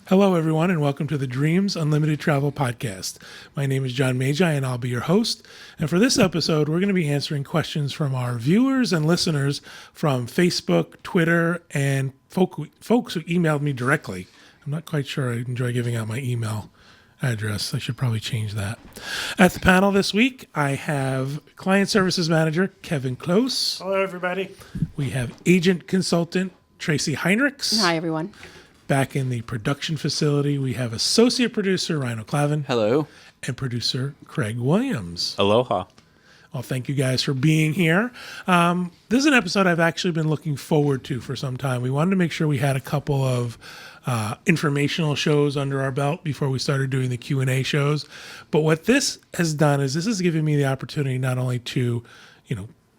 Hello, everyone, and welcome to the Dreams Unlimited Travel Podcast. My name is John Magi, and I'll be your host. And for this episode, we're going to be answering questions from our viewers and listeners from Facebook, Twitter, and folks who emailed me directly. I'm not quite sure I enjoy giving out my email address. I should probably change that. At the panel this week, I have Client Services Manager Kevin Close. Hello, everybody. We have Agent Consultant Tracy Heinrichs. Hi, everyone. Back in the production facility, we have Associate Producer Rhino Clavin. Hello. And Producer Craig Williams. Aloha. Well, thank you guys for being here. This is an episode I've actually been looking forward to for some time. We wanted to make sure we had a couple of informational shows under our belt before we started doing the Q&A shows. But what this has done is this has given me the opportunity not only to,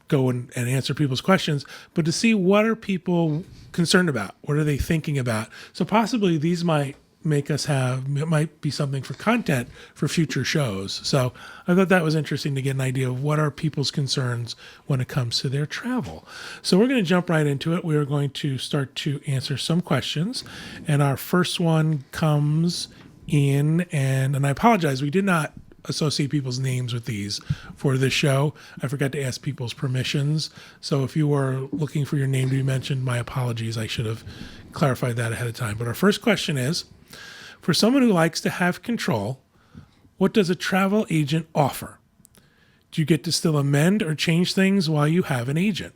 go and answer people's questions, but to see what are people concerned about? What are they thinking about? So possibly these might be something for content for future shows. So I thought that was interesting to get an idea of what are people's concerns when it comes to their travel. So we're going to jump right into it. We are going to start to answer some questions. And our first one comes in, and I apologize, we did not associate people's names with these for this show. I forgot to ask people's permissions. So if you were looking for your name to be mentioned, my apologies. I should have clarified that ahead of time. But our first question is, for someone who likes to have control, what does a travel agent offer? Do you get to still amend or change things while you have an agent?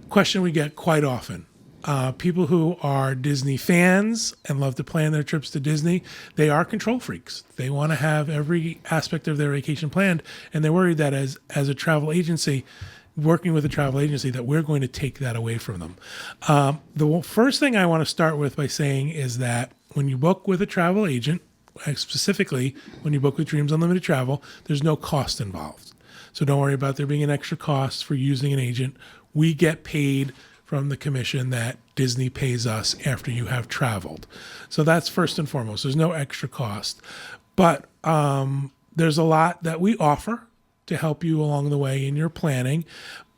Question we get quite often. People who are Disney fans and love to plan their trips to Disney, they are control freaks. They want to have every aspect of their vacation planned, and they're worried that as a travel agency, working with a travel agency, that we're going to take that away from them. The first thing I want to start with by saying is that when you book with a travel agent, specifically when you book with Dreams Unlimited Travel, there's no cost involved. So don't worry about there being an extra cost for using an agent. We get paid from the commission that Disney pays us after you have traveled. So that's first and foremost. There's no extra cost. But there's a lot that we offer to help you along the way in your planning.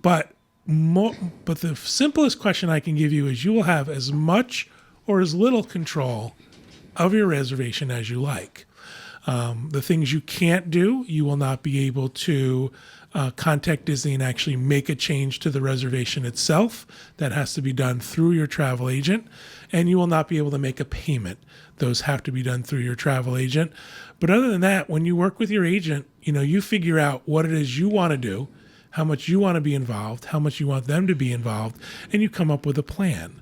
But the simplest question I can give you is you will have as much or as little control of your reservation as you like. The things you can't do, you will not be able to contact Disney and actually make a change to the reservation itself. That has to be done through your travel agent, and you will not be able to make a payment. Those have to be done through your travel agent. But other than that, when you work with your agent, you figure out what it is you want to do, how much you want to be involved, how much you want them to be involved, and you come up with a plan.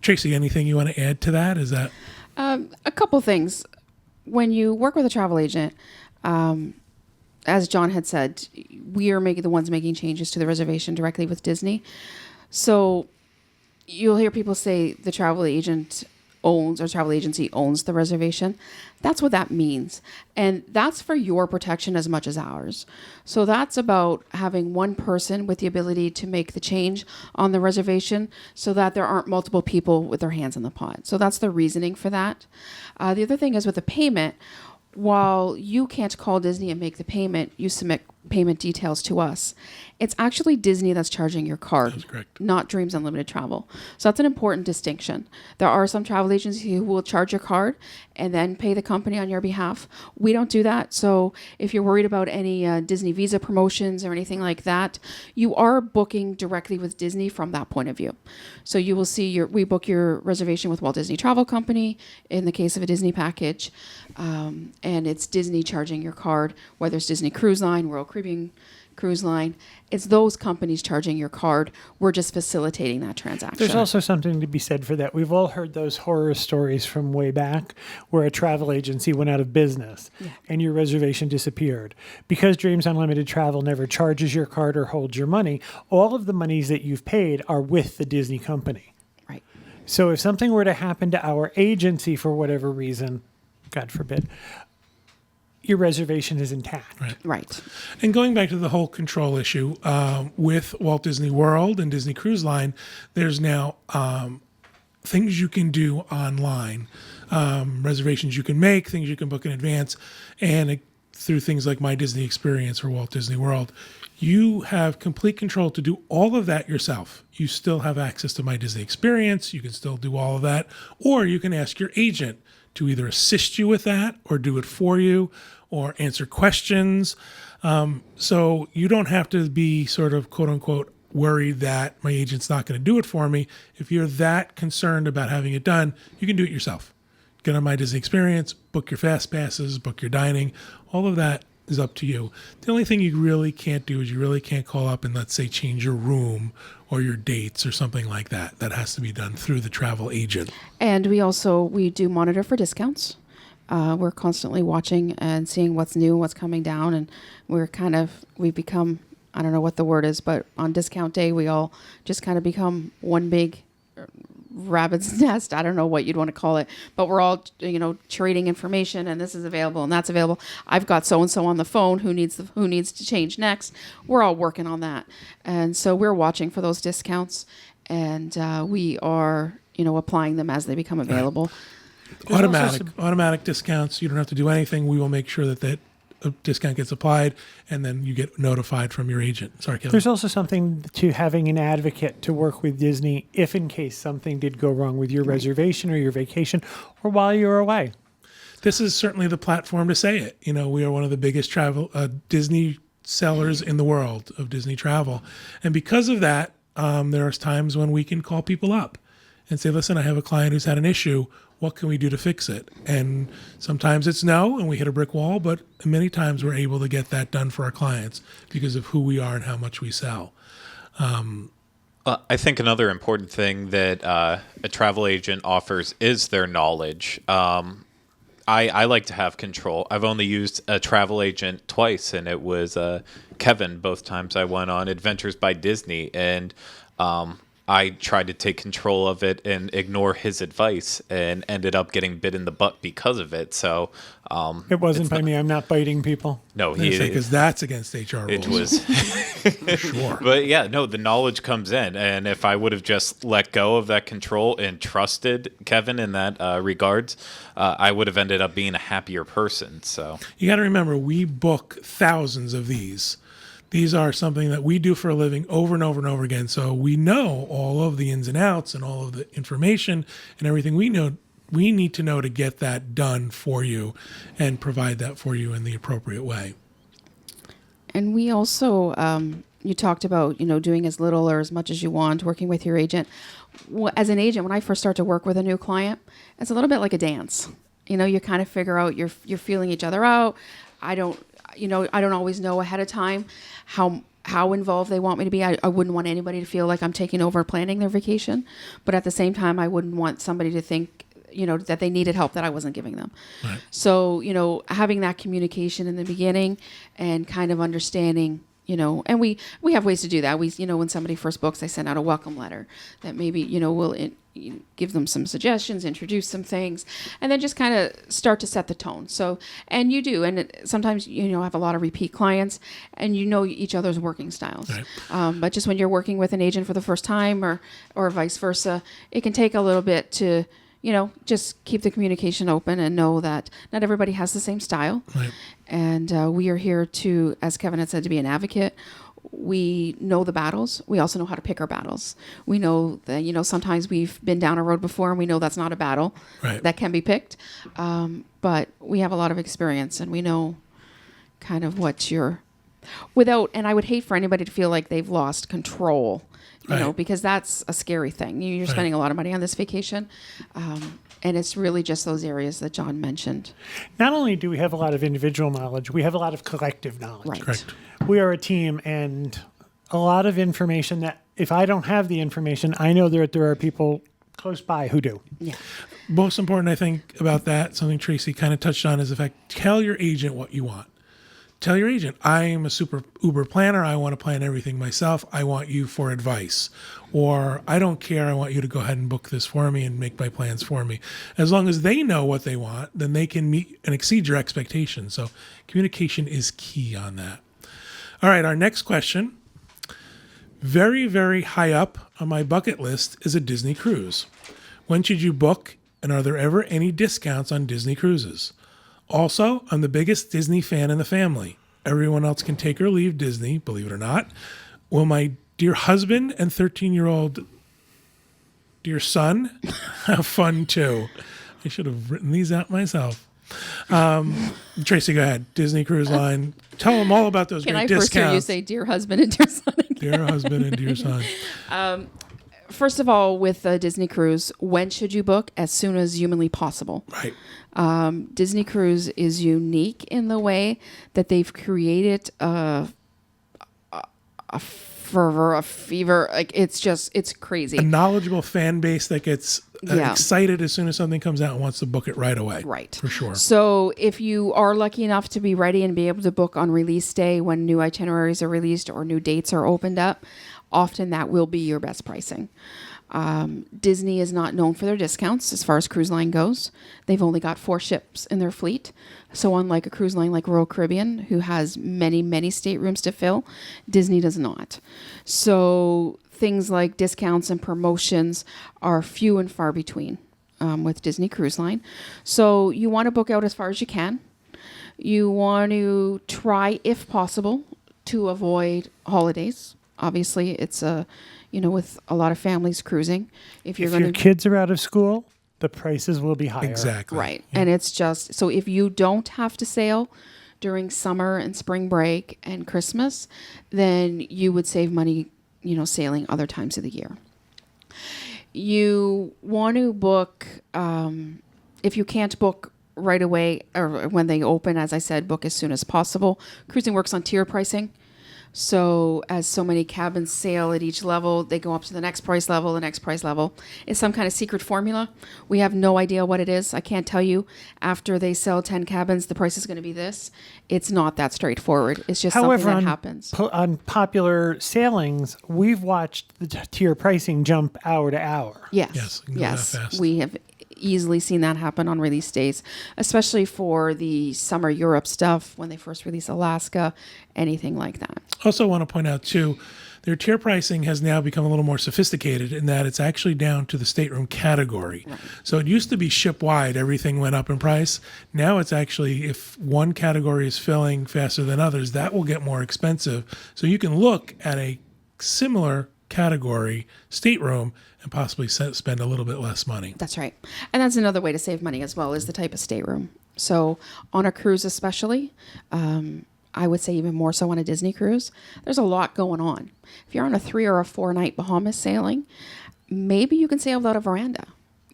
Tracy, anything you want to add to that? Is that a couple things. When you work with a travel agent, as John had said, we are the ones making changes to the reservation directly with Disney. So you'll hear people say the travel agent owns, or travel agency owns the reservation. That's what that means. And that's for your protection as much as ours. So that's about having one person with the ability to make the change on the reservation so that there aren't multiple people with their hands in the pot. So that's the reasoning for that. The other thing is with the payment, while you can't call Disney and make the payment, you submit payment details to us. It's actually Disney that's charging your card. That's correct. Not Dreams Unlimited Travel. So that's an important distinction. There are some travel agencies who will charge your card and then pay the company on your behalf. We don't do that. So if you're worried about any Disney Visa promotions or anything like that, you are booking directly with Disney from that point of view. So you will see we book your reservation with Walt Disney Travel Company in the case of a Disney package. And it's Disney charging your card, whether it's Disney Cruise Line, Royal Caribbean Cruise Line. It's those companies charging your card. We're just facilitating that transaction. There's also something to be said for that. We've all heard those horror stories from way back where a travel agency went out of business and your reservation disappeared. Because Dreams Unlimited Travel never charges your card or holds your money, all of the monies that you've paid are with the Disney company. Right. So if something were to happen to our agency for whatever reason, God forbid, your reservation is intact. Right. And going back to the whole control issue, with Walt Disney World and Disney Cruise Line, there's now things you can do online, reservations you can make, things you can book in advance, and through things like My Disney Experience or Walt Disney World, You have complete control to do all of that yourself. You still have access to My Disney Experience. You can still do all of that. Or you can ask your agent to either assist you with that or do it for you or answer questions. So you don't have to be sort of quote unquote worried that my agent's not going to do it for me. If you're that concerned about having it done, you can do it yourself. Get on My Disney Experience, book your fast passes, book your dining. All of that is up to you. The only thing you really can't do is you really can't call up and, let's say, change your room or your dates or something like that. That has to be done through the travel agent. And we do monitor for discounts. We're constantly watching and seeing what's new, what's coming down, and we've become, I don't know what the word is, but on discount day we all just kind of become one big rabbit's nest. I don't know what you'd want to call it, but we're all, trading information, and this is available and that's available. I've got so and so on the phone who needs to change next. We're all working on that, and so we're watching for those discounts, and we are applying them as they become available. Automatic discounts. You don't have to do anything. We will make sure that a discount gets applied, and then you get notified from your agent. Sorry, Kevin. There's also something to having an advocate to work with Disney if in case something did go wrong with your reservation or your vacation or while you're away. This is certainly the platform to say it. We are one of the biggest Disney sellers in the world of Disney travel. And because of that, there are times when we can call people up and say, listen, I have a client who's had an issue. What can we do to fix it? And sometimes it's no, and we hit a brick wall, but many times we're able to get that done for our clients because of who we are and how much we sell. I think another important thing that a travel agent offers is their knowledge. I like to have control. I've only used a travel agent twice, and it was Kevin both times I went on Adventures by Disney, and I tried to take control of it and ignore his advice and ended up getting bit in the butt because of it. So It wasn't by me. I'm not biting people. no, Because that's against HR rules. it was. Sure. But yeah, no, the knowledge comes in. And if I would have just let go of that control and trusted Kevin in that regards, I would have ended up being a happier person. So You got to remember, we book thousands of these. These are something that we do for a living over and over and over again. So we know all of the ins and outs and all of the information and everything we need to know to get that done for you and provide that for you in the appropriate way. And we also, you talked about, doing as little or as much as you want, working with your agent. As an agent, when I first start to work with a new client, it's a little bit like a dance. You kind of figure out, you're feeling each other out. I don't always know ahead of time how involved they want me to be. I wouldn't want anybody to feel like I'm taking over planning their vacation, but at the same time, I wouldn't want somebody to think, that they needed help that I wasn't giving them. Right. So, having that communication in the beginning and kind of understanding, and we have ways to do that. We, when somebody first books, I send out a welcome letter that maybe, we'll give them some suggestions, introduce some things, and then just kind of start to set the tone. So, and you do, and sometimes, have a lot of repeat clients and each other's working styles. Right. But just when you're working with an agent for the first time or vice versa, it can take a little bit to, just keep the communication open and know that not everybody has the same style. Right. And we are here to, as Kevin had said, to be an advocate. We know the battles. We also know how to pick our battles. We know that, sometimes we've been down a road before and we know that's not a battle Right. that can be picked. But we have a lot of experience and we know kind of what and I would hate for anybody to feel like they've lost control, Right. because that's a scary thing. You're Right. spending a lot of money on this vacation. And it's really just those areas that John mentioned. Not only do we have a lot of individual knowledge, we have a lot of collective knowledge. Right. Correct. We are a team, and a lot of information that if I don't have the information, I know that there are people close by who do. Yeah. Most important, I think, about that, something Tracy kind of touched on, is the fact, tell your agent what you want. Tell your agent, I am a super Uber planner. I want to plan everything myself. I want you for advice. Or I don't care. I want you to go ahead and book this for me and make my plans for me. As long as they know what they want, then they can meet and exceed your expectations. So communication is key on that. All right, our next question. Very, very high up on my bucket list is a Disney cruise. When should you book, and are there ever any discounts on Disney cruises? Also, I'm the biggest Disney fan in the family. everyone else can take or leave Disney, believe it or not. Will my dear husband and 13-year-old dear son have fun too? I should have written these out myself. Tracy, go ahead. Disney Cruise Line. Tell them all about those Can great I first hear you discounts. say dear husband and dear son again? Dear husband and dear son. First of all, with a Disney Cruise, when should you book? As soon as humanly possible. Right. Disney Cruise is unique in the way that they've created a fervor, a fever. Like it's crazy. A knowledgeable fan base that gets Yeah. excited as soon as something comes out and wants to book it right away. Right. For sure. So if you are lucky enough to be ready and be able to book on release day when new itineraries are released or new dates are opened up, often that will be your best pricing. Disney is not known for their discounts as far as cruise line goes. They've only got 4 ships in their fleet. So unlike a cruise line like Royal Caribbean, who has many, many staterooms to fill, Disney does not. So things like discounts and promotions are few and far between with Disney Cruise Line. So you want to book out as far as you can. You want to try, if possible, to avoid holidays. Obviously, it's with a lot of families cruising. If If your kids are out of school, the prices will be higher. Exactly. right, and it's just so if you don't have to sail during summer and spring break and Christmas, then you would save money, sailing other times of the year. You want to book if you can't book right away or when they open. As I said, book as soon as possible. Cruising works on tier pricing. So as so many cabins sail at each level, they go up to the next price level. The next price level is some kind of secret formula. We have no idea what it is. I can't tell you after they sell 10 cabins, the price is going to be this. It's not that straightforward. It's just However, something that happens. on popular sailings, we've watched the tier pricing jump hour to hour. Yes, Yes. it can go that fast. We have easily seen that happen on release days, especially for the summer Europe stuff when they first release Alaska, anything like that. Also want to point out too, their tier pricing has now become a little more sophisticated in that it's actually down to the stateroom category. Right. So it used to be ship wide, everything went up in price. Now it's actually, if one category is filling faster than others, that will get more expensive. So you can look at a similar category stateroom and possibly spend a little bit less money. That's right. And that's another way to save money as well, is the type of stateroom. So on a cruise especially, I would say even more so on a Disney cruise, there's a lot going on. If you're on a 3 or a 4 night Bahamas sailing, maybe you can sail without a veranda.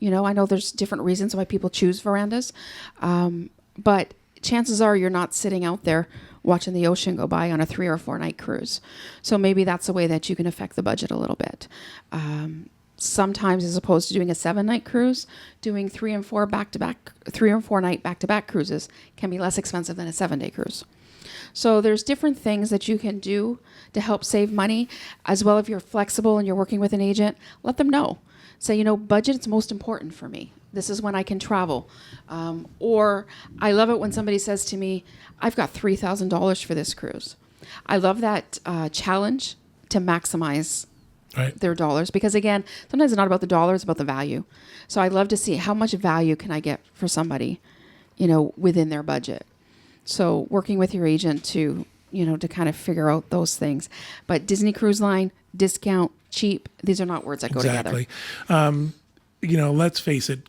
I know there's different reasons why people choose verandas, but chances are you're not sitting out there watching the ocean go by on a 3 or 4 night cruise. So maybe that's a way that you can affect the budget a little bit. Sometimes, as opposed to doing a 7-night cruise, doing 3 and 4 night back-to-back cruises can be less expensive than a 7-day cruise. So there's different things that you can do to help save money, as well. If you're flexible and you're working with an agent, let them know. Say, budget's most important for me. This is when I can travel. Or I love it when somebody says to me, I've got $3,000 for this cruise. I love that challenge to maximize Right. their dollars, because again, sometimes it's not about the dollars, it's about the value. So I'd love to see how much value can I get for somebody, within their budget. So working with your agent to kind of figure out those things. But Disney Cruise Line, discount, cheap, these are not words that go together. Exactly. Let's face it,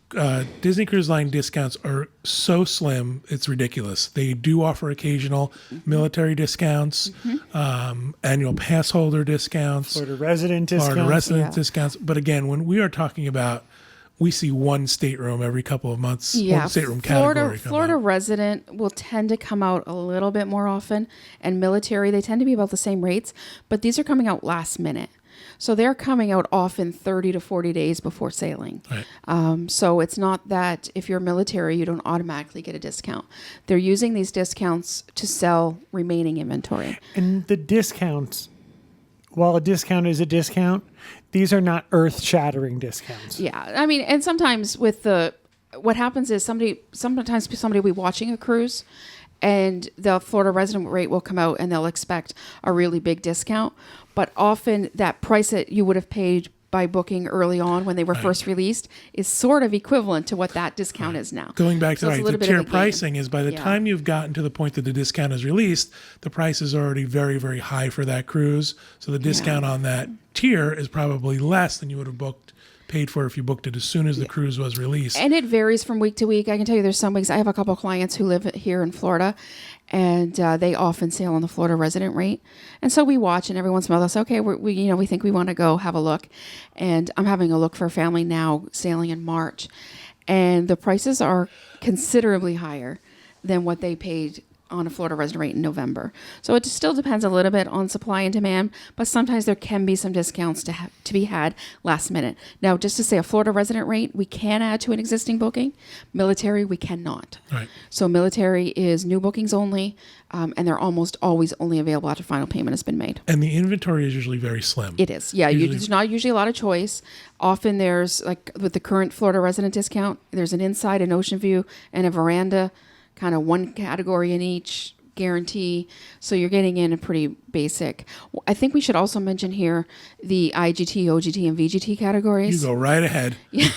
Disney Cruise Line discounts are so slim, it's ridiculous. They do offer occasional military discounts, annual pass holder discounts, Florida resident discounts. Florida resident Yeah. discounts. But again, when we are talking about, we see one stateroom every couple of months, Yeah, one stateroom category. come Florida out. resident will tend to come out a little bit more often, and military, they tend to be about the same rates, but these are coming out last minute. So they're coming out often 30 to 40 days before sailing. Right. So it's not that if you're military, you don't automatically get a discount. They're using these discounts to sell remaining inventory. And the discounts, while a discount is a discount, these are not earth-shattering discounts. Yeah, I mean, and sometimes what happens is sometimes somebody will be watching a cruise, and the Florida resident rate will come out, and they'll expect a really big discount. But often that price that you would have paid by booking early on when they were first released is sort of equivalent to what that discount is now. Going back to So it's a the little bit of tier a game. pricing is by the Yeah. time you've gotten to the point that the discount is released, the price is already very, very high for that cruise. So the discount on that tier is probably less than you would have paid for if you booked it as soon as the cruise was released. And it varies from week to week. I can tell you there's some weeks. I have a couple of clients who live here in Florida, and they often sail on the Florida resident rate. And so we watch, and every once in a while they'll say, okay, we think we want to go have a look. And I'm having a look for a family now sailing in March. And the prices are considerably higher than what they paid on a Florida resident rate in November. So it still depends a little bit on supply and demand, but sometimes there can be some discounts to be had last minute. Now, just to say a Florida resident rate, we can add to an existing booking. Military, we cannot. Right. So military is new bookings only, and they're almost always only available after final payment has been made. And the inventory is usually very slim. It is. Yeah, there's not usually a lot of choice. Often there's, like with the current Florida resident discount, there's an inside, an ocean view, and a veranda, kind of one category in each guarantee. So you're getting in a pretty basic. I think we should also mention here the IGT, OGT, and VGT You categories. go right ahead. Yeah,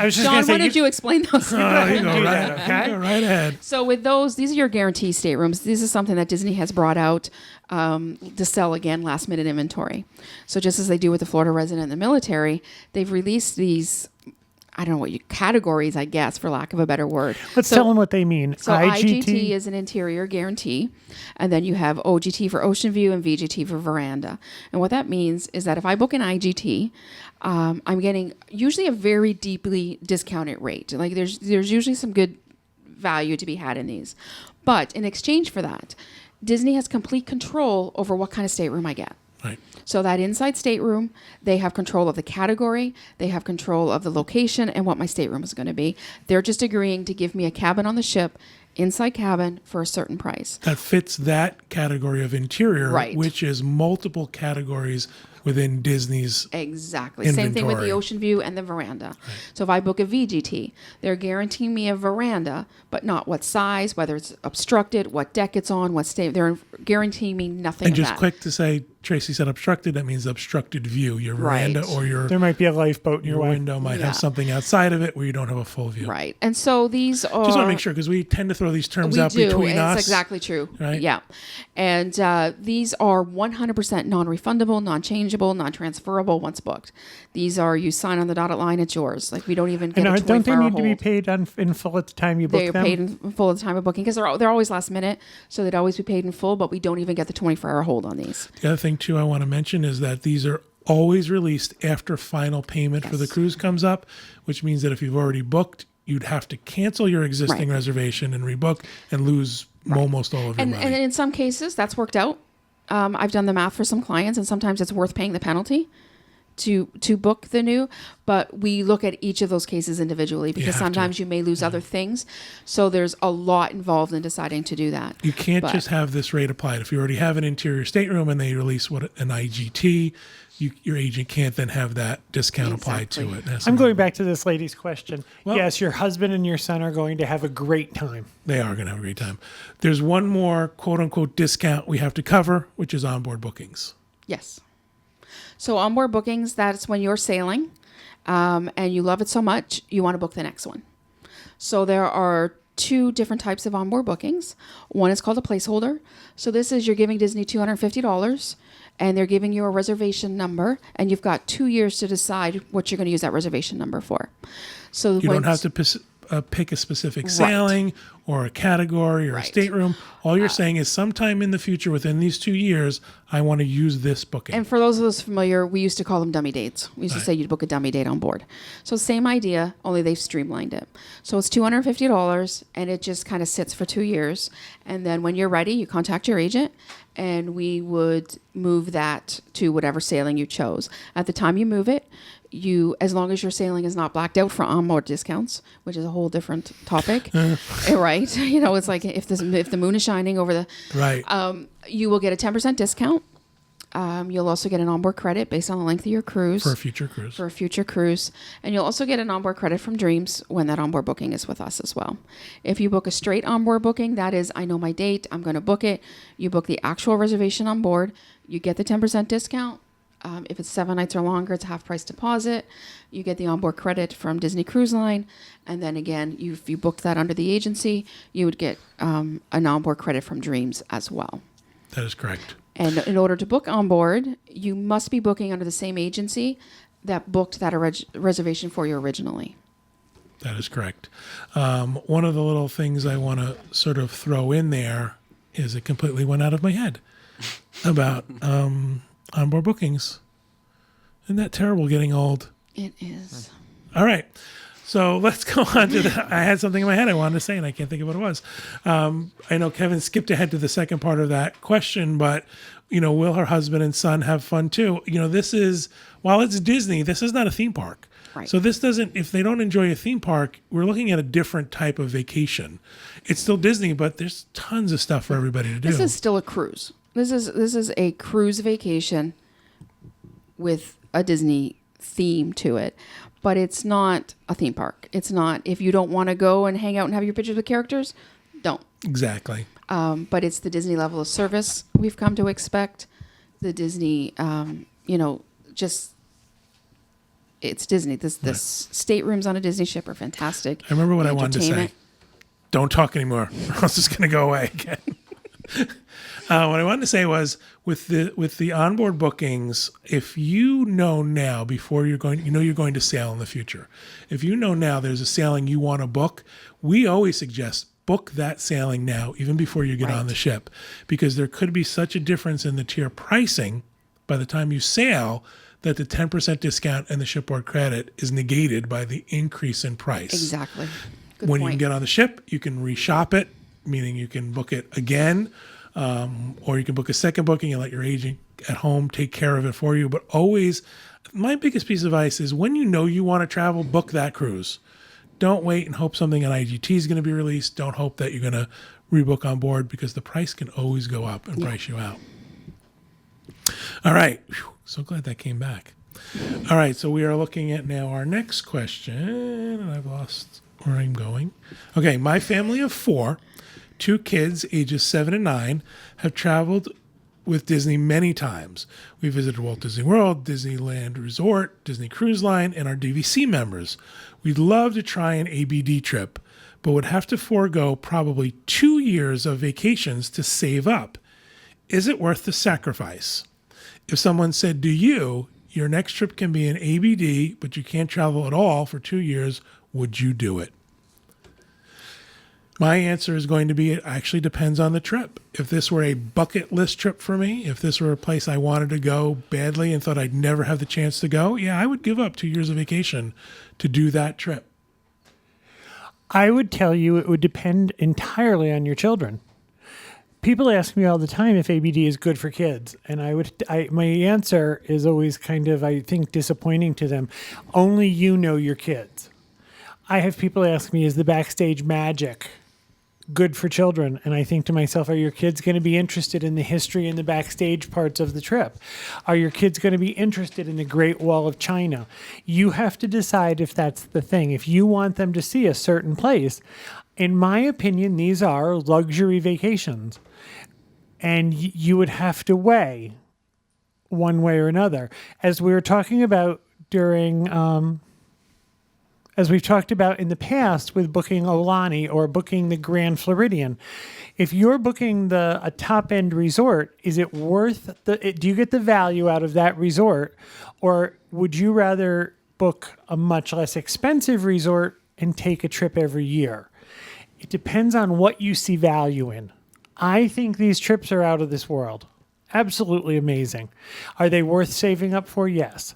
I was just John, going to say, why don't you explain those? You go do right, that, okay? you go right ahead. So with those, these are your guarantee staterooms. This is something that Disney has brought out to sell again last minute inventory. So just as they do with the Florida resident and the military, they've released these, I don't know what categories, I guess, for lack of a better word. let's tell them what they mean. So IGT is an interior guarantee, and then you have OGT for ocean view and VGT for veranda. And what that means is that if I book an IGT, I'm getting usually a very deeply discounted rate. Like there's usually some good value to be had in these, but in exchange for that, Disney has complete control over what kind of stateroom I get. Right. So that inside stateroom, they have control of the category, they have control of the location and what my stateroom is going to be. They're just agreeing to give me a cabin on the ship, inside cabin, for a certain price. That fits that category of interior, Right. which is multiple categories within Disney's. Exactly. Same thing with the Inventory. ocean view and the veranda. So if I book a VGT, they're guaranteeing me a veranda, but not what size, whether it's obstructed, what deck it's on, what state. They're guaranteeing me nothing And of just that. quick to say, Tracy said obstructed. That means obstructed view. Your veranda Right. or your There might be a lifeboat in your way. window might Yeah. have something outside of it where you don't have a full view. Right. And so these are... Just want to make sure because we tend to throw these terms We out do. between It's us. exactly true. Right? Yeah. And these are 100% non-refundable, non-changeable, non-transferable once booked. These are, you sign on the dotted line, it's yours. Like we don't even get And a 24-hour don't they need to be hold. paid in full at the time you book They're them? paid in full at the time of booking because they're always last minute. So they'd always be paid in full, but we don't even get the 24-hour hold on these. The other thing too I want to mention is that these are always released after final payment for the Yes. cruise comes up, which means that if you've already booked, you'd have to cancel your existing Right. reservation and rebook and lose almost all of your And money. in some cases, that's worked out. I've done the math for some clients, and sometimes it's worth paying the penalty to book the new. But we look at each of those cases individually because have to. sometimes you may lose other things. So there's a lot involved in deciding to do that. You can't But- just have this rate applied. If you already have an interior stateroom and they release an IGT, your agent can't then have that discount applied to Exactly. it. That's I'm going back to this lady's question. Well- Yes, your husband and your son are going to have a great time. They are going to have a great time. There's one more quote unquote discount we have to cover, which is onboard bookings. Yes. So onboard bookings, that's when you're sailing and you love it so much, you want to book the next one. So there are two different types of onboard bookings. One is called a placeholder. So this is you're giving Disney $250 and they're giving you a reservation number and you've got 2 years to decide what you're going to use that reservation number for. So You don't have to pick a specific sailing or a category or a Right. stateroom. All you're saying is sometime in the future, within these 2 years, I want to use this booking. And for those of us familiar, we used to call them dummy dates. We used to say you'd book a dummy date on board. So same idea, only they've streamlined it. So it's $250 and it just kind of sits for 2 years. And then when you're ready, you contact your agent and we would move that to whatever sailing you chose. At the time you move it, as long as your sailing is not blacked out for onboard discounts, which is a whole different topic, right? You know, it's like if the moon is shining over the, right. you will get a 10% discount. You'll also get an onboard credit based on the length of your cruise. For a future cruise. For a future cruise. And you'll also get an onboard credit from Dreams when that onboard booking is with us as well. If you book a straight onboard booking, that is, I know my date, I'm going to book it. You book the actual reservation on board, you get the 10% discount, If it's 7 nights or longer, it's half price deposit. You get the onboard credit from Disney Cruise Line. And then again, if you booked that under the agency, you would get an onboard credit from Dreams as well. That is correct. And in order to book onboard, you must be booking under the same agency that booked that reservation for you originally. That is correct. One of the little things I want to sort of throw in there is it completely went out of my head about onboard bookings. Isn't that terrible getting old? It is. All right. So let's go on to I had something in my head I wanted to say, and I can't think of what it was. I know Kevin skipped ahead to the second part of that question, but, will her husband and son have fun too? While it's Disney, this is not a theme park. Right. So this doesn't, if they don't enjoy a theme park, we're looking at a different type of vacation. It's still Disney, but there's tons of stuff for everybody to do. This is still a cruise. This is a cruise vacation with a Disney theme to it, but it's not a theme park. It's not, if you don't want to go and hang out and have your pictures with characters, don't. Exactly. But it's the Disney level of service we've come to expect. The Disney, it's Disney. The staterooms on a Disney ship are fantastic. I remember what The I wanted to say. entertainment. Don't talk anymore. I was just going to go away again. What I wanted to say was with the onboard bookings, if you know now before you're going to sail in the future, if you know now there's a sailing you want to book, we always suggest book that sailing now, even before you get on the ship, because there could be such a difference in the tier pricing by the time you sail that the 10% discount and the shipboard credit is negated by the increase in price. Exactly. Good When point. you can get on the ship, you can reshop it, meaning you can book it again, or you can book a second booking and let your agent at home take care of it for you. But always, my biggest piece of advice is when you want to travel, book that cruise. Don't wait and hope something on IGT is going to be released. Don't hope that you're going to rebook on board, because the price can always go up and price you out. All right. Whew. So glad that came back. All right. So we are looking at now our next question, and I've lost where I'm going. Okay. My family of 4, 2 kids, ages 7 and 9, have traveled with Disney many times. We visited Walt Disney World, Disneyland Resort, Disney Cruise Line, and our DVC members. We'd love to try an ABD trip, but would have to forego probably 2 years of vacations to save up. Is it worth the sacrifice? If someone said to you, your next trip can be an ABD, but you can't travel at all for 2 years, would you do it? My answer is going to be it actually depends on the trip. If this were a bucket list trip for me, if this were a place I wanted to go badly and thought I'd never have the chance to go, yeah, I would give up 2 years of vacation to do that trip. I would tell you it would depend entirely on your children. People ask me all the time if ABD is good for kids, and my answer is always kind of, I think, disappointing to them. Only you know your kids. I have people ask me, is the backstage magic good for children? And I think to myself, are your kids going to be interested in the history and the backstage parts of the trip? Are your kids going to be interested in the Great Wall of China? You have to decide if that's the thing. If you want them to see a certain place, in my opinion, these are luxury vacations. And you would have to weigh one way or another. As we were talking about as we've talked about in the past with booking Aulani or booking the Grand Floridian, if you're booking a top-end resort, is it worth do you get the value out of that resort, or would you rather book a much less expensive resort and take a trip every year? It depends on what you see value in. I think these trips are out of this world. Absolutely amazing. Are they worth saving up for? Yes.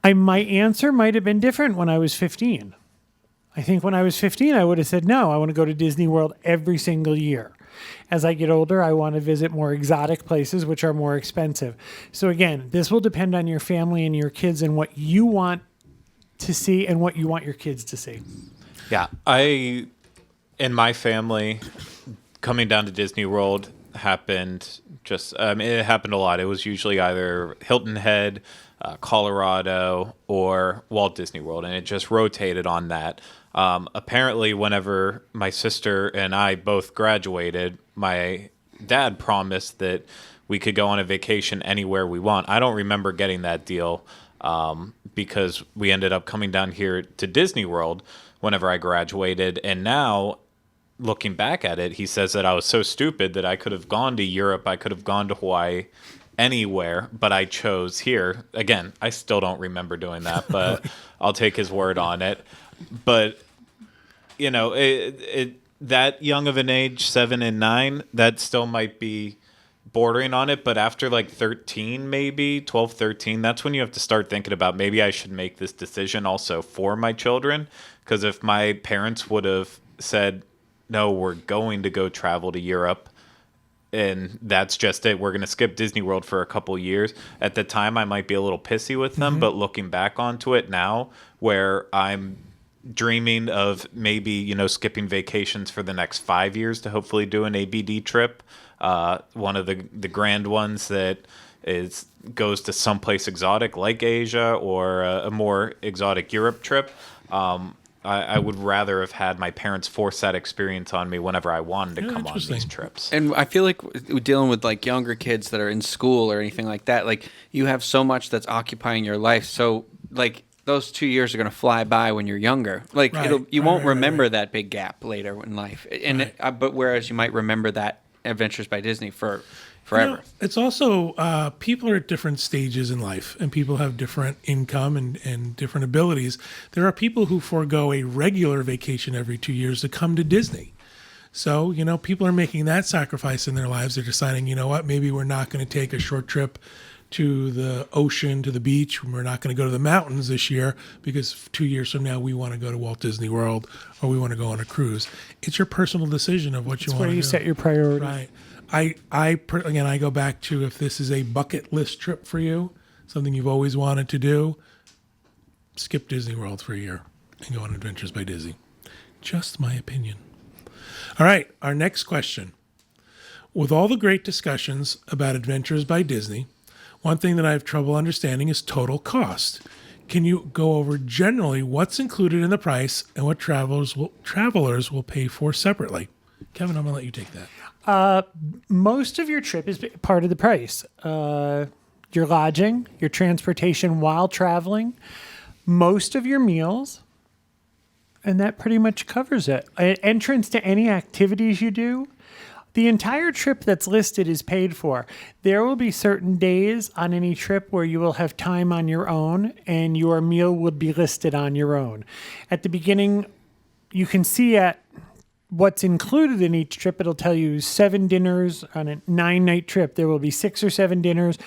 My answer might have been different when I was 15. I think when I was 15, I would have said, no, I want to go to Disney World every single year. As I get older, I want to visit more exotic places, which are more expensive. So again, this will depend on your family and your kids and what you want to see and what you want your kids to see. Yeah, in my family, coming down to Disney World happened it happened a lot. It was usually either Hilton Head, Colorado, or Walt Disney World, and it just rotated on that. Apparently, whenever my sister and I both graduated, my dad promised that we could go on a vacation anywhere we want. I don't remember getting that deal because we ended up coming down here to Disney World whenever I graduated. And now, looking back at it, he says that I was so stupid that I could have gone to Europe, I could have gone to Hawaii, anywhere, but I chose here. Again, I still don't remember doing that, but I'll take his word on it. But, you know, that young of an age, 7 and 9, that still might be bordering on it. But after like 13, maybe 12, 13, that's when you have to start thinking about maybe I should make this decision also for my children. Because if my parents would have said, no, we're going to go travel to Europe, and that's just it, we're going to skip Disney World for a couple years. At the time, I might be a little pissy with them, but looking back onto it now, where I'm dreaming of maybe, you know, skipping vacations for the next 5 years to hopefully do an ABD trip, one of the grand ones that goes to someplace exotic like Asia or a more exotic Europe trip. I would rather have had my parents force that experience on me whenever I wanted to come on these trips. And I feel like dealing with like younger kids that are in school or anything like that, like you have so much that's occupying your life. So like those 2 years are going to fly by when you're younger. Like you won't remember that big gap later in life. And but whereas you might remember that Adventures by Disney for forever. You know, it's also people are at different stages in life, and people have different income and different abilities. There are people who forego a regular vacation every 2 years to come to Disney. So, you know, people are making that sacrifice in their lives. They're deciding, you know what, maybe we're not going to take a short trip to the ocean, to the beach. We're not going to go to the mountains this year because 2 years from now we want to go to Walt Disney World or we want to go on a cruise. It's your personal decision of what you want to do. Where you set your priorities. Right. Again, I go back to, if this is a bucket list trip for you, something you've always wanted to do, skip Disney World for a year and go on Adventures by Disney. Just my opinion. All right, our next question. With all the great discussions about Adventures by Disney, one thing that I have trouble understanding is total cost. Can you go over generally what's included in the price and what travelers will pay for separately? Kevin, I'm going to let you take that. Most of your trip is part of the price. Your lodging, your transportation while traveling, most of your meals, and that pretty much covers it. Entrance to any activities you do. The entire trip that's listed is paid for. There will be certain days on any trip where you will have time on your own and your meal would be listed on your own. At the beginning, you can see at what's included in each trip. It'll tell you 7 dinners on a 9-night trip. There will be 6 or 7 dinners.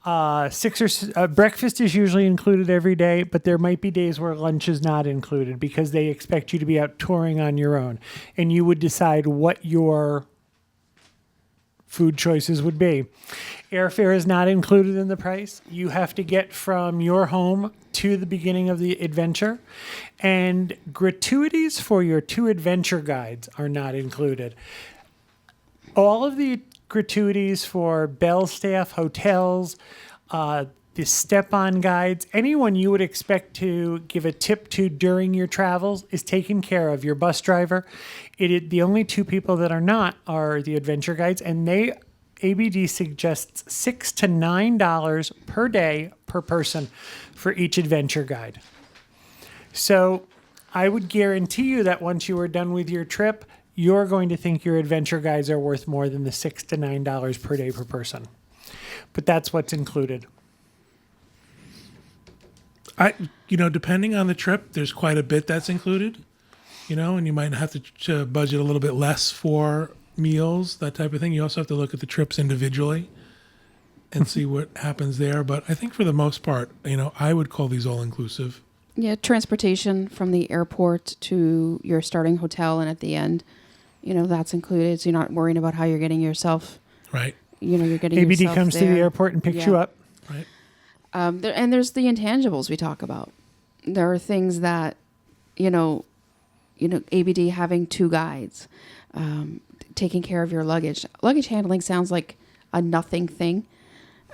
Breakfast is usually included every day, but there might be days where lunch is not included because they expect you to be out touring on your own. And you would decide what your food choices would be. Airfare is not included in the price. You have to get from your home to the beginning of the adventure. And gratuities for your 2 adventure guides are not included. All of the gratuities for Bell staff, hotels, the step-on guides, anyone you would expect to give a tip to during your travels is taken care of. Your bus driver. The only 2 people that are not are the adventure guides, and ABD suggests $6 to $9 per day per person for each adventure guide. So I would guarantee you that once you are done with your trip, you're going to think your adventure guides are worth more than the $6 to $9 per day per person. But that's what's included. Depending on the trip, there's quite a bit that's included, and you might have to budget a little bit less for meals, that type of thing. You also have to look at the trips individually and see what happens there. But I think for the most part, I would call these all inclusive. Yeah, transportation from the airport to your starting hotel and at the end, that's included. So you're not worrying about how you're getting yourself. Right. You're getting ABD yourself comes there. to the airport and picks you up. Right. And there's the intangibles we talk about. There are things that, ABD having 2 guides, taking care of your luggage. Luggage handling sounds like a nothing thing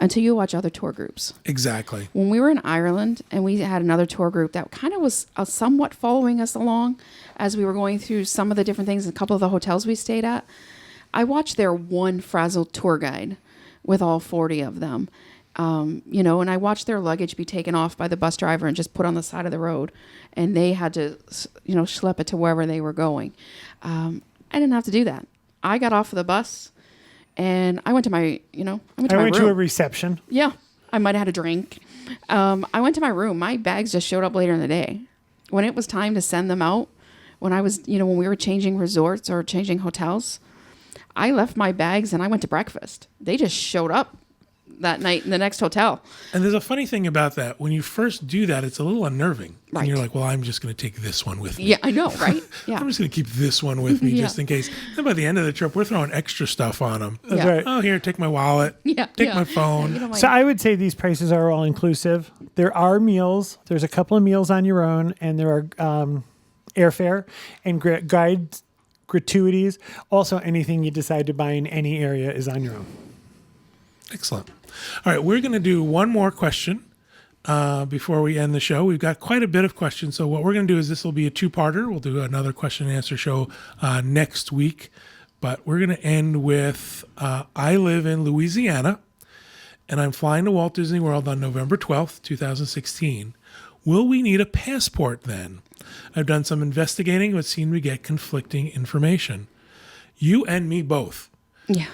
until you watch other tour groups. Exactly. When we were in Ireland and we had another tour group that kind of was somewhat following us along as we were going through some of the different things in a couple of the hotels we stayed at, I watched their one frazzled tour guide with all 40 of them. And I watched their luggage be taken off by the bus driver and just put on the side of the road, and they had to, schlep it to wherever they were going. I didn't have to do that. I got off of the bus, and I went to my, I went to room. a reception. Yeah, I might have had a drink. I went to my room. My bags just showed up later in the day. When it was time to send them out, when I was, when we were changing resorts or changing hotels, I left my bags and I went to breakfast. They just showed up that night in the next hotel. And there's a funny thing about that. When you first do that, it's a little unnerving. Right. And you're like, well, I'm just going to take this one with me. Yeah, I know, right? Yeah. I'm just going to keep this one with me Yeah. just in case. And by the end of the trip, we're throwing extra stuff on them. That's Yeah. right. Oh, here, take my wallet. Yeah, Take yeah. my phone. You know, So I would say these prices are all inclusive. There are meals. There's a couple of meals on your own, and there are airfare and guide gratuities. Also, anything you decide to buy in any area is on your own. Excellent. All right, we're going to do one more question before we end the show. We've got quite a bit of questions. So what we're going to do is this will be a two-parter. We'll do another question and answer show next week. But we're going to end with I live in Louisiana, and I'm flying to Walt Disney World on November 12th, 2016. Will we need a passport then? I've done some investigating, but seem to get conflicting information. You and me both. Yeah.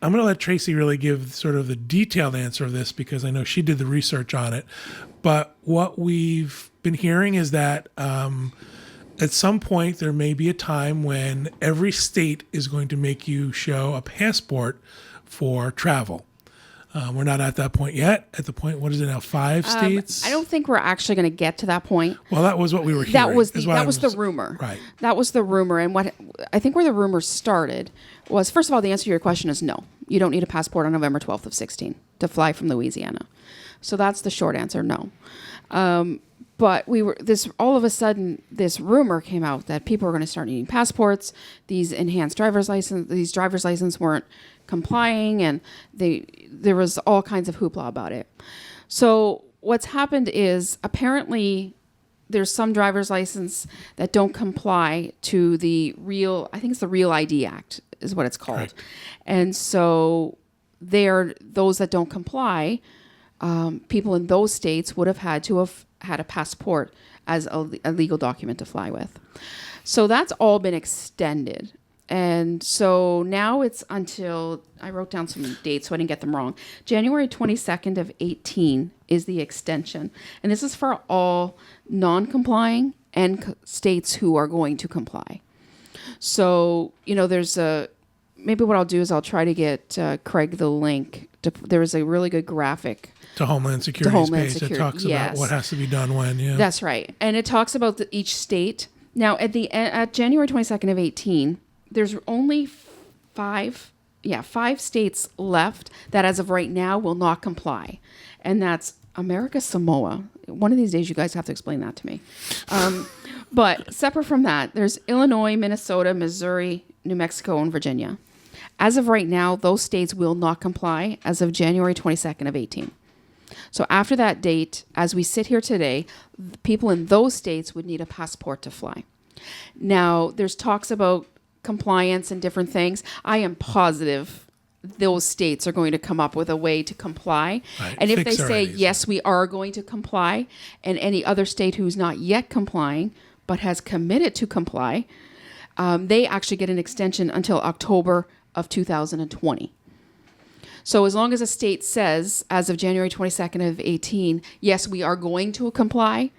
I'm going to let Tracy really give sort of the detailed answer of this because I know she did the research on it. But what we've been hearing is that at some point there may be a time when every state is going to make you show a passport for travel. We're not at that point yet. At the point, what is it now? 5 states? I don't think we're actually going to get to that point. Well, that was what we were hearing. That was is what I the rumor. Right. That was the rumor, and what I think where the rumor started was, first of all, the answer to your question is no. You don't need a passport on November 12th of 16 to fly from Louisiana. So that's the short answer, no. But all of a sudden, this rumor came out that people were going to start needing passports. These driver's license weren't complying, and there was all kinds of hoopla about it. So what's happened is apparently there's some driver's license that don't comply to I think it's the Real ID Act is what it's called. Correct. And so those that don't comply, people in those states would have had to have had a passport as a legal document to fly with. So that's all been extended. And so now it's until, I wrote down some dates so I didn't get them wrong. January 22nd of 18 is the extension. And this is for all non-complying and states who are going to comply. So, maybe what I'll do is I'll try to get Craig the link. There is a really good graphic To Homeland Security's page that Security, talks about yes. what has to be done when. Yeah. That's right. And it talks about each state. Now, at January 22nd of 18, there's only 5 states left that as of right now will not comply. And that's America Samoa. One of these days you guys have to explain that to me. But separate from that, there's Illinois, Minnesota, Missouri, New Mexico, and Virginia. As of right now, those states will not comply as of January 22nd of 18. So after that date, as we sit here today, people in those states would need a passport to fly. Now, there's talks about compliance and different things. I am positive those states are going to come up with a way to comply. Right. And if they Fix say, already. yes, we are going to comply, and any other state who's not yet complying but has committed to comply, they actually get an extension until October of 2020. So as long as a state says, as of January 22nd of 18, yes, we are going to comply,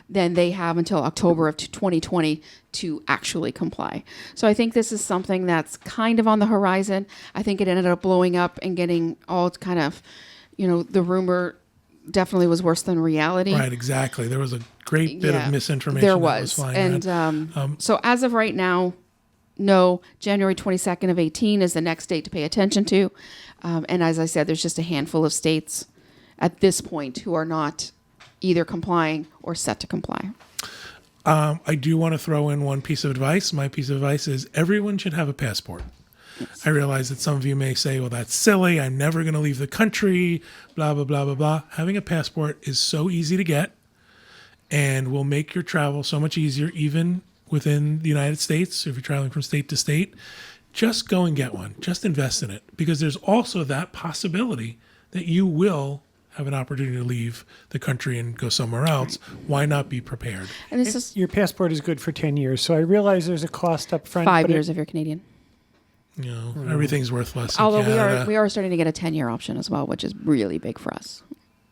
then they have until October of 2020 to actually comply. So I think this is something that's kind of on the horizon. I think it ended up blowing up and getting all kind of, the rumor definitely was worse than reality. Right, exactly. There was a great bit of misinformation There that was. was flying And around. so as of right now, no, January 22nd of 18 is the next date to pay attention to. And as I said, there's just a handful of states at this point who are not either complying or set to comply. I do want to throw in one piece of advice. My piece of advice is everyone should have a passport. Yes. I realize that some of you may say, well, that's silly. I'm never going to leave the country, blah, blah, blah, blah, blah. Having a passport is so easy to get and will make your travel so much easier, even within the United States, if you're traveling from state to state. just go and get one. Just invest in it, because there's also that possibility that you will have an opportunity to leave the country and go somewhere else. Why not be prepared? And this is Your passport is good for 10 years. So I realize there's a cost up front. 5 but years if you're Canadian. You know, everything's worth less in Although Canada. we are starting to get a 10-year option as well, which is really big for us.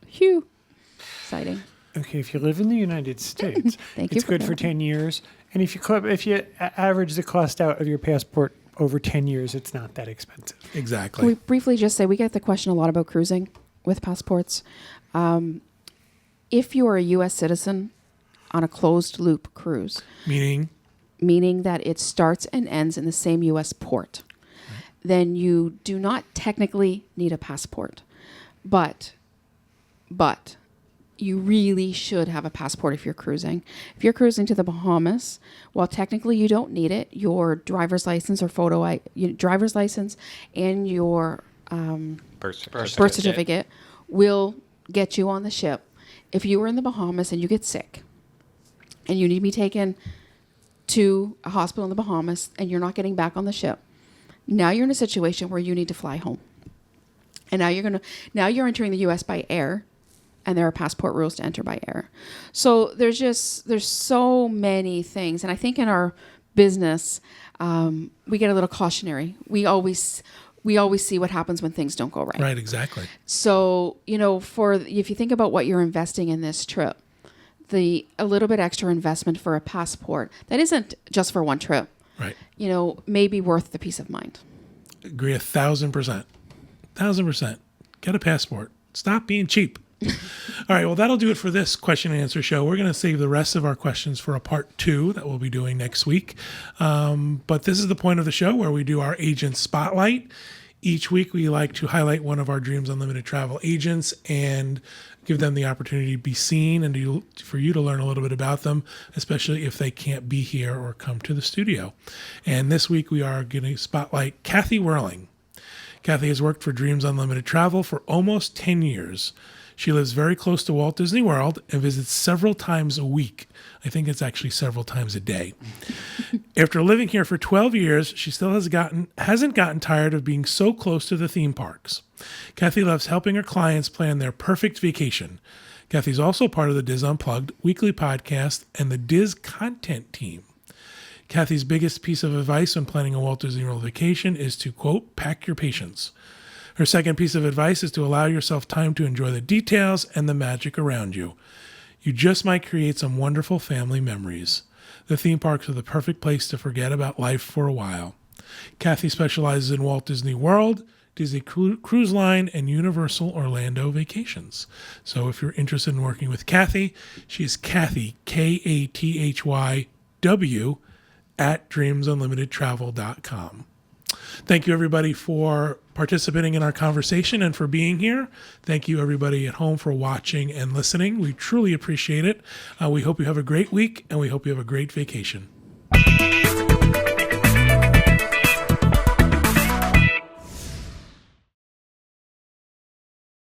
Phew. Exciting. Okay, if you live in the United States, Thank you it's for good for clarifying. 10 years. And if you average the cost out of your passport over 10 years, it's not that expensive. Can Exactly. we briefly just say we get the question a lot about cruising with passports. If you are a U.S. citizen on a closed loop cruise, meaning that it starts and ends in the same U.S. port, then you do not technically need a passport. But you really should have a passport if you're cruising. If you're cruising to the Bahamas, well, technically you don't need it. Your driver's license or driver's license and your birth certificate will get you on the ship. If you were in the Bahamas and you get sick and you need to be taken to a hospital in the Bahamas and you're not getting back on the ship, now you're in a situation where you need to fly home. And now you're entering the U.S. by air, and there are passport rules to enter by air. So there's so many things. And I think in our business, we get a little cautionary. We always see what happens when things don't go right. Right, exactly. So, if you think about what you're investing in this trip, a little bit extra investment for a passport that isn't just for one trip, Right. May be worth the peace of mind. Agree 1,000%. 1,000%. Get a passport. Stop being cheap. All right. Well, that'll do it for this question and answer show. We're going to save the rest of our questions for a part 2 that we'll be doing next week. But this is the point of the show where we do our agent spotlight. Each week, we like to highlight one of our Dreams Unlimited travel agents and give them the opportunity to be seen and for you to learn a little bit about them, especially if they can't be here or come to the studio. And this week, we are going to spotlight Kathy Whirling. Kathy has worked for Dreams Unlimited Travel for almost 10 years. She lives very close to Walt Disney World and visits several times a week. I think it's actually several times a day. After living here for 12 years, she still hasn't gotten tired of being so close to the theme parks. Kathy loves helping her clients plan their perfect vacation. Kathy's also part of the Diz Unplugged weekly podcast and the Diz content team. Kathy's biggest piece of advice when planning a Walt Disney World vacation is to, quote, pack your patience. Her second piece of advice is to allow yourself time to enjoy the details and the magic around you. You just might create some wonderful family memories. The theme parks are the perfect place to forget about life for a while. Kathy specializes in Walt Disney World, Disney Cruise Line, and Universal Orlando Vacations. So if you're interested in working with Kathy, she is Kathy, KATHYW, at dreamsunlimitedtravel.com. Thank you, everybody, for participating in our conversation and for being here. Thank you, everybody at home, for watching and listening. We truly appreciate it. We hope you have a great week, and we hope you have a great vacation.